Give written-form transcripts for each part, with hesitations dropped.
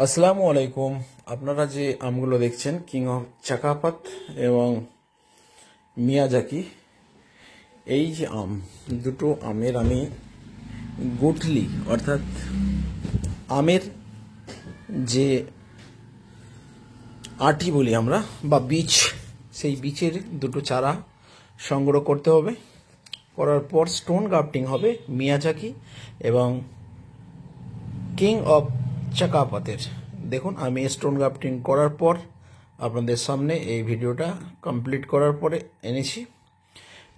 আসসালামু আলাইকুম। আপনারা যে আমগুলো দেখছেন কিং অফ চাকাপাত এবং মিয়াজাকি, এই যে আম, দুটো আমের আমি গুটলি অর্থাৎ আমের যে আটি বলি আমরা বা বীজ, সেই বীজের দুটো চারা সংগ্রহ করতে হবে। করার পর স্টোন গ্রাফটিং হবে মিয়াজাকি এবং কিং অফ চাকাপাতের। দেখুন, আমি স্টোন গ্রাফটিং করার পর আপনাদের সামনে এই ভিডিওটা কমপ্লিট করার পরে এনেছি।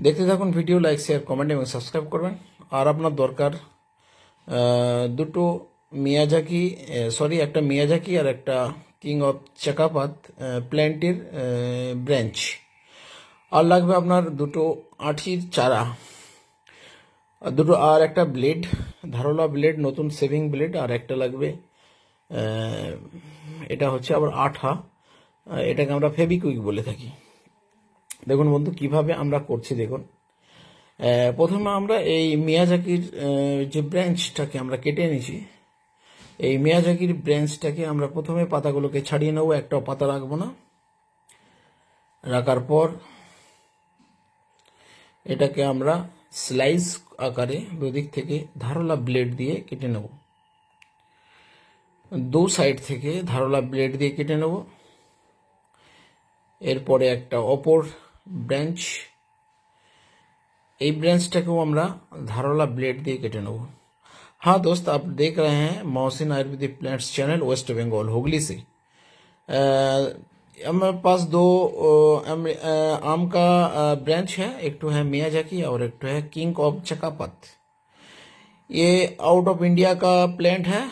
দেখতে থাকুন ভিডিও, লাইক শেয়ার কমেন্ট এবং সাবস্ক্রাইব করবেন। আর আপনার দরকার দুটো মিয়াজাকি, একটা মিয়াজাকি আর একটা কিং অফ চাকাপাত প্ল্যান্টের ব্রাঞ্চ। আর লাগবে আপনার দুটো আঠির চারা, দুটো, আর একটা ব্লেড, ধারালো ব্লেড, নতুন সেভিং ব্লেড, আর একটা লাগবে এটা হচ্ছে আবার আঠা, এটাকে আমরা ফেবিকুইক বলে থাকি। দেখুন বন্ধু, কিভাবে আমরা করছি দেখুন। প্রথমে আমরা এই মিয়াজাকির যে ব্রাঞ্চটাকে আমরা কেটে নিয়েছি, এই মিয়াজাকির ব্রাঞ্চটাকে আমরা প্রথমে পাতাগুলোকে ছাড়িয়ে নেবো, একটাও পাতা রাখবো না। রাখার পর এটাকে আমরা স্লাইস আকারে দুদিক থেকে ধারালো ব্লেড দিয়ে কেটে নেব, দু সাইড থেকে ধারালো ব্লেড দিয়ে কেটে নেব। এরপরে একটা অপর ব্রাঞ্চ, এই ब्रांचটাকেও আমরা ধারালো ब्लेड दिए केटे नेब। हाँ दोस्त, आप देख रहे हैं Mohsin Ayurvedic plants channel West Bengal Hooghly से। हमारे पास दो आम का ब्रांच है, एक तो है मियाजाकी और एक तो है किंग ऑफ चकापत। ये आउट ऑफ इंडिया का प्लांट है,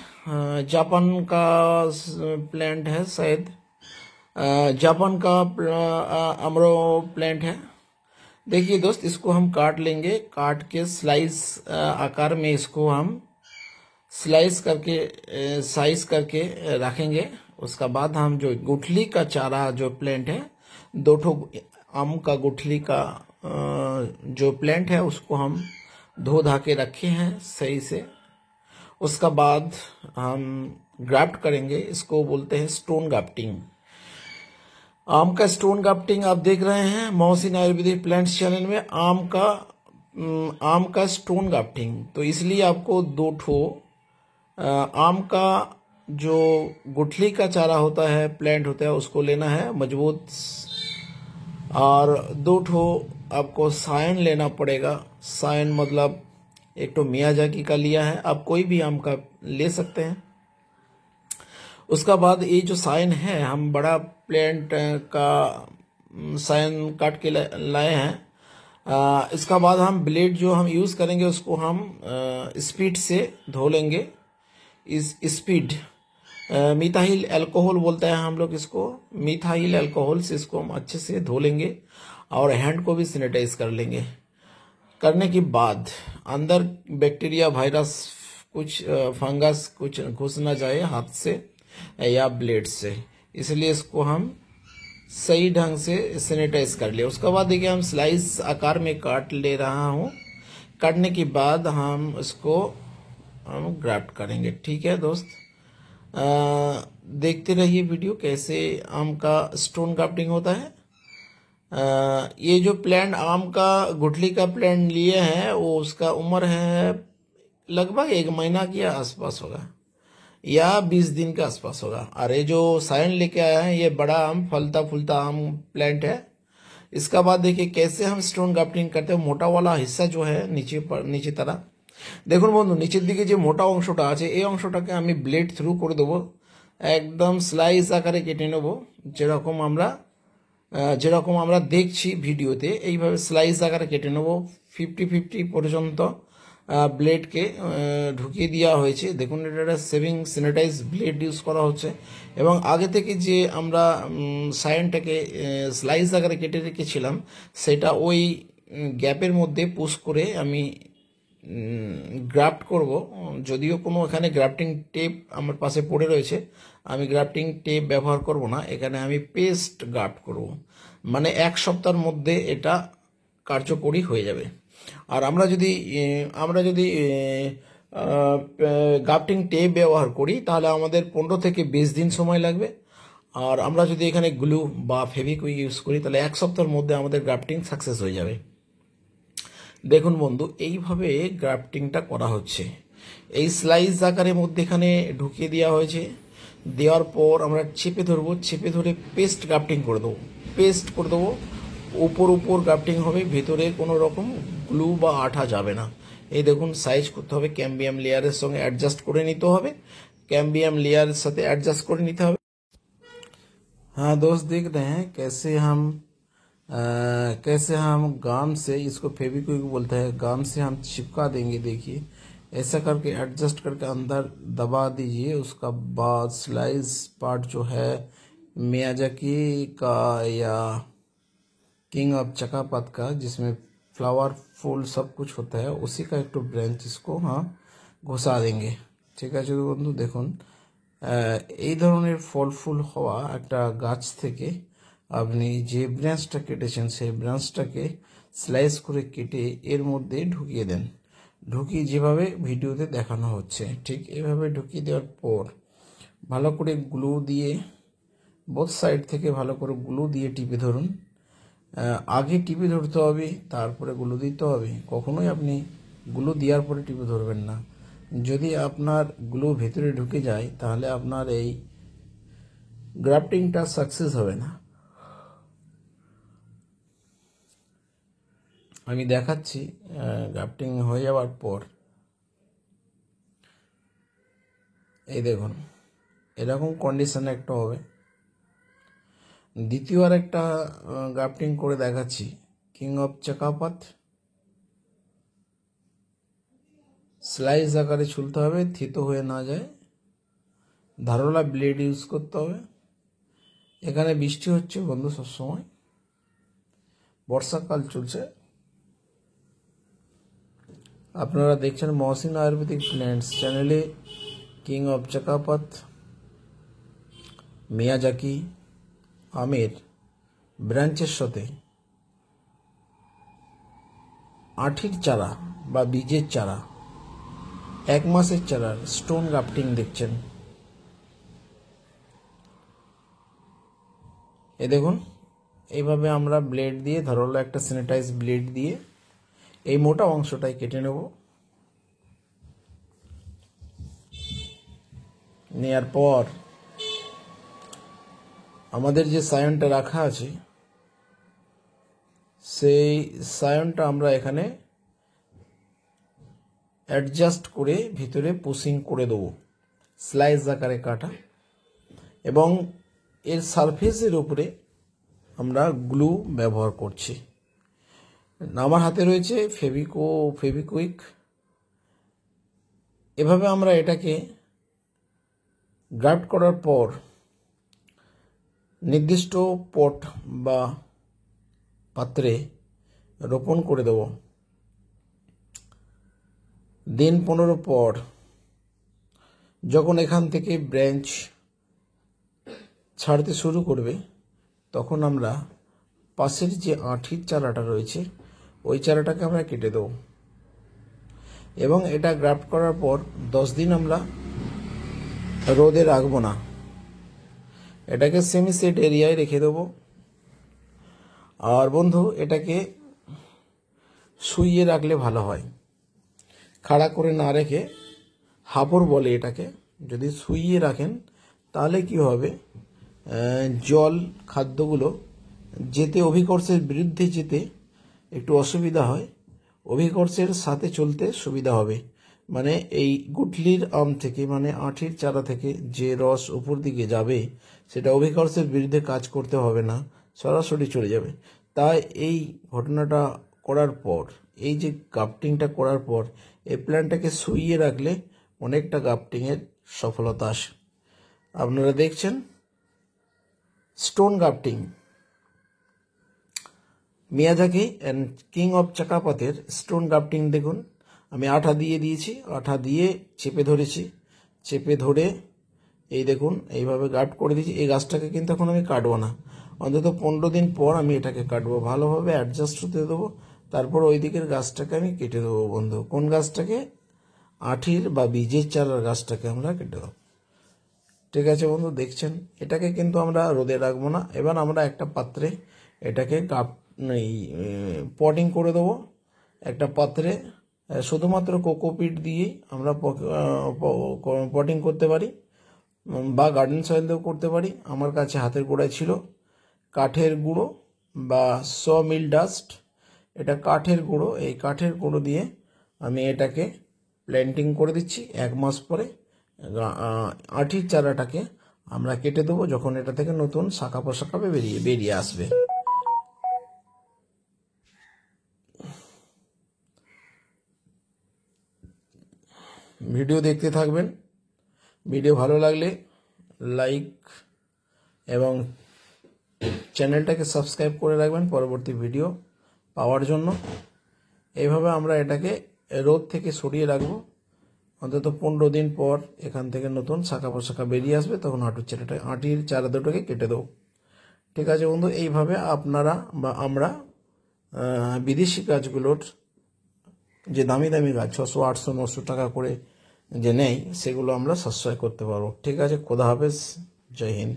जापान का प्लांट है, शायद जापान का अमरो प्लांट है। देखिए दोस्त, इसको हम काट लेंगे, काट के स्लाइस आकार में इसको हम स्लाइस करके साइज करके रखेंगे। उसका बाद हम जो गुठली का चारा जो प्लांट है, दो ठो आम का गुठली का जो प्लांट है, उसको हम धो धा के रखे हैं सही से। उसका बाद हम ग्राफ्ट करेंगे, इसको बोलते हैं स्टोन ग्राफ्टिंग। आम का स्टोन ग्राफ्टिंग आप देख रहे हैं मोहसिन आयुर्वेदिक प्लांट्स चैनल में, आम का स्टोन ग्राफ्टिंग। तो इसलिए आपको दो ठो आम का जो गुठली का चारा होता है, प्लांट होता है, उसको लेना है मजबूत, और दो ठो आपको साइन लेना पड़ेगा। साइन मतलब एक तो मियाजाकी का लिया है, आप कोई भी आम का ले सकते हैं। उसका बाद ये जो साइन है, हम बड़ा प्लांट का साइन काट के लाए हैं। इसका बाद हम ब्लेड जो हम यूज करेंगे, उसको हम स्पीड से धो लेंगे। इस स्पीड मिथाइल अल्कोहल बोलते हैं हम लोग इसको, मिथाइल अल्कोहल से इसको हम अच्छे से धो लेंगे और हैंड को भी सैनिटाइज कर लेंगे। करने के बाद अंदर बैक्टीरिया, वायरस, कुछ फंगस कुछ घुस ना जाए हाथ से या ब्लेड से, इसलिए इसको हम सही ढंग से सैनिटाइज कर लिया। उसके बाद देखिए, हम स्लाइस आकार में काट ले रहा हूँ। काटने के बाद हम इसको ग्राफ्ट करेंगे। ठीक है दोस्त, देखते रहिए वीडियो कैसे आम का स्टोन ग्राफ्टिंग होता है। ये जो प्लांट आम का गुठली का प्लांट लिए हैं, वो उसका उम्र है लगभग 1 महीना के आसपास होगा या 20 दिन के आसपास होगा। और ये जो साइन लेके आया है, ये बड़ा आम, फलता फूलता आम प्लांट है। इसका बाद देखिए कैसे हम स्टोन ग्राफ्टिंग करते हैं। मोटा वाला हिस्सा जो है नीचे तरह দেখুন বন্ধু, নিচের দিকে যে মোটা অংশটা আছে, এই অংশটাকে আমি ব্লেড থ্রু করে দেবো, একদম স্লাইস আকারে কেটে নেব। যেরকম আমরা দেখছি ভিডিওতে, এইভাবে স্লাইস আকারে কেটে নেব। 50-50 পর্যন্ত ব্লেডকে ঢুকিয়ে দেওয়া হয়েছে। দেখুন, এটা একটা সেভিং স্যানিটাইজ ব্লেড ইউজ করা হচ্ছে, এবং আগে থেকে যে আমরা সাইনটাকে স্লাইস আকারে কেটে রেখেছিলাম, সেটা ওই গ্যাপের মধ্যে পুশ করে আমি গ্রাফট করব। যদিও কোনো এখানে গ্রাফটিং টেপ আমার পাশে পড়ে রয়েছে, আমি গ্রাফটিং টেপ ব্যবহার করব না, এখানে আমি পেস্ট গ্রাফট করব। মানে 1 সপ্তাহের মধ্যে এটা কার্যকরী হয়ে যাবে। আর আমরা যদি গ্রাফটিং টেপ ব্যবহার করি তাহলে আমাদের 15 থেকে 20 দিন সময় লাগবে। আর আমরা যদি এখানে গ্লু বা ফেভিকুইক ইউজ করি তাহলে 1 সপ্তাহের মধ্যে আমাদের গ্রাফটিং সাকসেস হয়ে যাবে। দেখুন বন্ধু, এইভাবে গ্রাফটিংটা করা হচ্ছে। এই স্লাইস আকারের মধ্যে এখানে ঢুকিয়ে দেওয়া হয়েছে। দেওয়ার পর আমরা চেপে ধরবো, চেপে ধরে পেস্ট গ্রাফটিং করে দেবো, পেস্ট করে দেবো। উপর গ্রাফটিং হবে, ভেতরে কোনো রকম গ্লু বা আঠা যাবে না। এই দেখুন সাইজ করতে হবে, ক্যাম্বিয়াম লেয়ারের সঙ্গে অ্যাডজাস্ট করে নিতে হবে, ক্যাম্বিয়াম লেয়ারের সাথে অ্যাডজাস্ট করে নিতে হবে। हाँ दोस्त, देख रहे हैं कैसे हम गाम से, इसको फेविक्विक बोलते हैं, गाम से हम चिपका देंगे। देखिए ऐसा करके एडजस्ट करके अंदर दबा दीजिए। उसका बाद स्लाइस पार्ट जो है मियाजाकी का या किंग ऑफ चकापत का, जिसमें फ्लावर फूल सब कुछ होता है, उसी का एक तो ब्रांच इसको हाँ घुसा देंगे। ঠিক আছে বন্ধু, দেখুন এই ধরনের ফল ফুল হওয়া একটা গাছ থেকে আপনি যে ব্রাঞ্চটা কেটেছেন সেই ব্রাঞ্চটাকে স্লাইস করে কেটে এর মধ্যে ঢুকিয়ে দেন। ঢুকিয়ে যেভাবে ভিডিওতে দেখানো হচ্ছে ঠিক এভাবে ঢুকিয়ে দেওয়ার পর ভালো করে গ্লু দিয়ে বোথ সাইড থেকে ভালো করে গ্লু দিয়ে টিপে ধরুন। আগে টিপে ধরতে হবে, তারপরে গ্লু দিতে হবে। কখনোই আপনি গ্লু দেওয়ার পরে টিপে ধরবেন না। যদি আপনার গ্লু ভেতরে ঢুকে যায় তাহলে আপনার এই গ্রাফটিংটা সাকসেস হবে না। আমি দেখাচ্ছি গ্রাফটিং হয়ে যাওয়ার পর। এই দেখুন এরকম কন্ডিশনে একটা হবে। দ্বিতীয়বার একটা গ্রাফটিং করে দেখাচ্ছি, কিং অফ চাকাপাত। স্লাইস আকারে ছুলতে হবে, থিতো হয়ে না যায়। ধারলা ব্লেড ইউজ করতে হবে। এখানে বৃষ্টি হচ্ছে বন্ধু, সবসময় বর্ষাকাল চলছে। আপনারা দেখছেন মহসিন আয়ুর্বেদিক প্ল্যান্টস চ্যানেলে কিং অফ চাকাপাত মিয়াজাকি আমের ব্রাঞ্চের সাথে আঠির চারা বা বীজের চারা, 1 মাসের চারার স্টোন গ্রাফটিং দেখছেন। এ দেখুন এইভাবে আমরা ব্লেড দিয়ে, ধারালো একটা স্যানিটাইজ ব্লেড দিয়ে এই মোটা অংশটাই কেটে নেব। নেয়ার পর আমাদের যে সায়নটা রাখা আছে সেই সায়নটা আমরা এখানে অ্যাডজাস্ট করে ভিতরে পুশিং করে দেবো, স্লাইস আকারে কাটা। এবং এর সারফেসের উপরে আমরা গ্লু ব্যবহার করছি। আমার হাতে রয়েছে ফেভিকুইক। এভাবে আমরা এটাকে গ্রাফট করার পর নির্দিষ্ট পট বা পাত্রে রোপণ করে দেব। দিন 15 পর যখন এখান থেকে ব্রাঞ্চ ছাড়তে শুরু করবে তখন আমরা পাশের যে আঠির চারাটা রয়েছে ওই চারাটাকে আমরা কেটে দেব। এবং এটা গ্রাফট করার পর 10 দিন আমরা রোদে রাখবো না, এটাকে সেমি সেট এরিয়ায় রেখে দেবো। আর বন্ধু এটাকে শুইয়ে রাখলে ভালো হয়, খাড়া করে না রেখে, হাবর বলে এটাকে। যদি শুইয়ে রাখেন তাহলে কি হবে, জল খাদ্যগুলো যেতে, অভিকর্ষের বিরুদ্ধে যেতে একটু অসুবিধা হয়, অভিকর্ষের সাথে চলতে সুবিধা হবে। মানে এই গুটলির আম থেকে, মানে আঠির চারা থেকে যে রস উপর দিকে যাবে সেটা অভিকর্ষের বিরুদ্ধে কাজ করতে হবে না, সরাসরি চলে যাবে। তাই এই ঘটনাটা করার পর, এই যে গ্রাফটিংটা করার পর এই প্ল্যান্টটাকে শুইয়ে রাখলে অনেকটা গ্রাফটিংয়ের সফলতা আসে। আপনারা দেখছেন stone grafting Miyazaki and king of চাকাপাতের স্টোন গ্রাফটিং। দেখুন আমি আঠা দিয়ে দিয়েছি, আঠা দিয়ে চেপে ধরেছি, চেপে ধরে এই দেখুন এইভাবে গ্রাফট করে দিয়েছি। এই গাছটাকে কিন্তু এখন আমি কাটবো না, অন্তত 15 দিন পর আমি এটাকে কাটবো, ভালোভাবে অ্যাডজাস্ট হতে দেবো। তারপর ওই দিকের গাছটাকে আমি কেটে দেবো বন্ধু। কোন গাছটাকে? আঠির বা বীজের চারার গাছটাকে আমরা কেটে দেবো। ঠিক আছে বন্ধু, দেখছেন এটাকে কিন্তু আমরা রোদে রাখবো না। এবার আমরা একটা পাত্রে এটাকে পটিং করে দেবো। একটা পাত্রে শুধুমাত্র কোকোপিট দিয়েই আমরা পটিং করতে পারি, বা গার্ডেন সয়েল দিয়েও করতে পারি। আমার কাছে হাতের গোড়ায় ছিল কাঠের গুঁড়ো বা মিল ডাস্ট। এটা কাঠের গুঁড়ো, এই কাঠের গুঁড়ো দিয়ে আমি এটাকে প্ল্যান্টিং করে দিচ্ছি। 1 মাস পরে আঠির চারাটাকে আমরা কেটে দেবো, যখন এটা থেকে নতুন শাখা পোশাখা বেরিয়ে আসবে। ভিডিও দেখতে থাকবেন। ভিডিও ভালো লাগলে লাইক এবং চ্যানেলটাকে সাবস্ক্রাইব করে রাখবেন পরবর্তী ভিডিও পাওয়ার জন্য। এইভাবে আমরা এটাকে রোদ থেকে সরিয়ে রাখবো। অন্তত 15 দিন পর এখান থেকে নতুন শাখা পোশাখা বেরিয়ে আসবে, তখন আটির চারা দুটোকে কেটে দেবো। ঠিক আছে বন্ধু, এইভাবে আপনারা বা আমরা বিদেশি গাছগুলোর যে দামি দামি গাছ 600, 800, 900 টাকা করে যে নেয়, সেগুলো আমরা সাশ্রয় করতে পারবো। ঠিক আছে, খোদা হাফেজ, জয় হিন্দ।